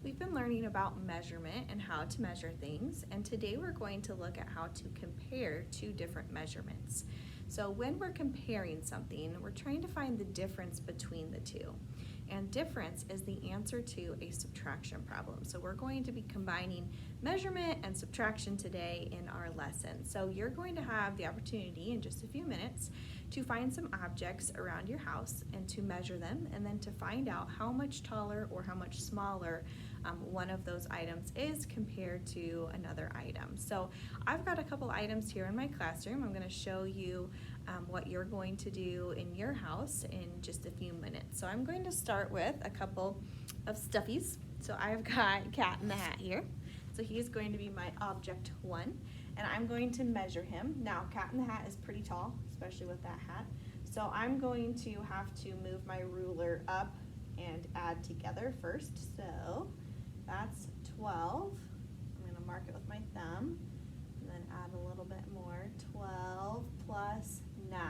We've been learning about measurement and how to measure things, and today we're going to look at how to compare two different measurements. So when we're comparing something, we're trying to find the difference between the two. And difference is the answer to a subtraction problem. So we're going to be combining measurement and subtraction today in our lesson. So you're going to have the opportunity in just a few minutes to find some objects around your house and to measure them, and then to find out how much taller or how much smaller one of those items is compared to another item. So I've got a couple items here in my classroom. I'm going to show you what you're going to do in your house in just a few minutes. So I'm going to start with a couple of stuffies. So I've got Cat in the Hat here. So he's going to be my object one, and I'm going to measure him. Now, Cat in the Hat is pretty tall, especially with that hat. So I'm going to have to move my ruler up and add together first. So that's 12. I'm going to mark it with my thumb and then add a little bit more. 12 plus 9.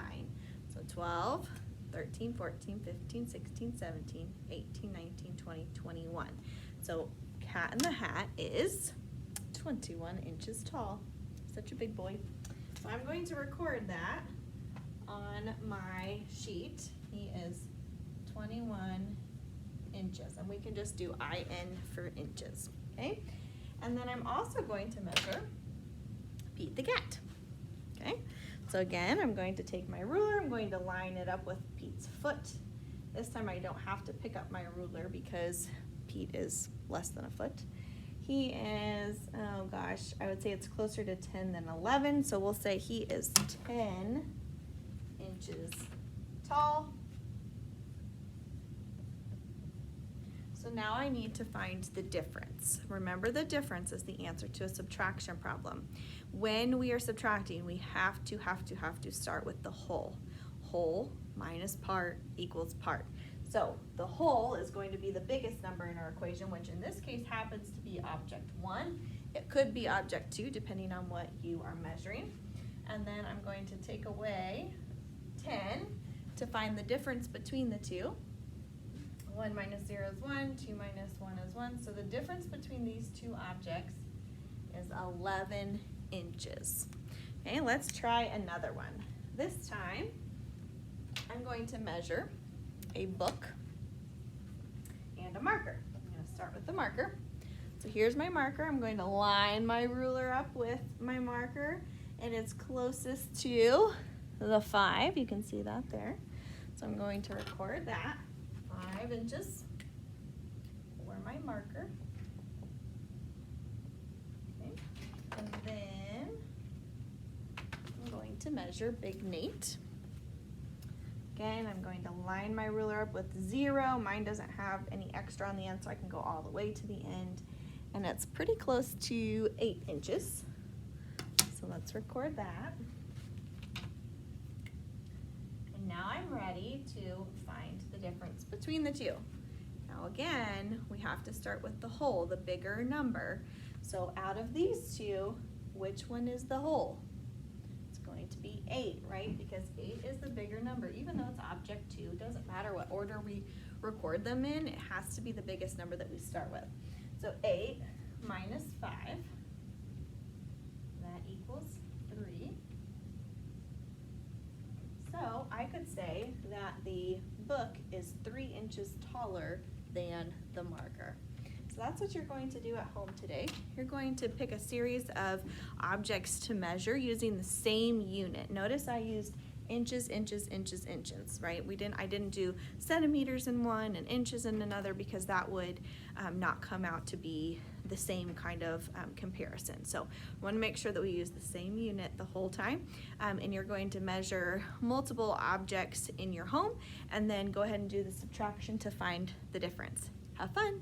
So 12, 13, 14, 15, 16, 17, 18, 19, 20, 21. So Cat in the Hat is 21 inches tall. Such a big boy. So I'm going to record that on my sheet. He is 21 inches, and we can just do IN for inches, okay? And then I'm also going to measure Pete the Cat, okay? So again, I'm going to take my ruler, I'm going to line it up with Pete's foot. This time I don't have to pick up my ruler because Pete is less than a foot. He is, oh gosh, I would say it's closer to 10 than 11, so we'll say he is 10 inches tall. So now I need to find the difference. Remember, the difference is the answer to a subtraction problem. When we are subtracting, we have to start with the whole. Whole minus part equals part. So the whole is going to be the biggest number in our equation, which in this case happens to be object 1. It could be object 2, depending on what you are measuring. And then I'm going to take away 10 to find the difference between the two. 1 minus 0 is 1, 2 minus 1 is 1. So the difference between these two objects is 11 inches. Okay, let's try another one. This time, I'm going to measure a book and a marker. I'm going to start with the marker. So here's my marker. I'm going to line my ruler up with my marker, and it's closest to the 5. You can see that there. So I'm going to record that. 5 inches for my marker. Okay. And then I'm going to measure Big Nate. Again, I'm going to line my ruler up with 0. Mine doesn't have any extra on the end, so I can go all the way to the end. And it's pretty close to 8 inches. So let's record that. And now I'm ready to find the difference between the two. Now again, we have to start with the whole, the bigger number. So out of these two, which one is the whole? Going to be 8, right? Because 8 is the bigger number. Even though it's object 2, it doesn't matter what order we record them in, it has to be the biggest number that we start with. So 8 minus 5, that equals 3. So I could say that the book is 3 inches taller than the marker. So that's what you're going to do at home today. You're going to pick a series of objects to measure using the same unit. Notice I used inches, inches, inches, inches, right? I didn't do centimeters in one and inches in another, because that would not come out to be the same kind of comparison. So I want to make sure that we use the same unit the whole time. And you're going to measure multiple objects in your home, and then go ahead and do the subtraction to find the difference. Have fun.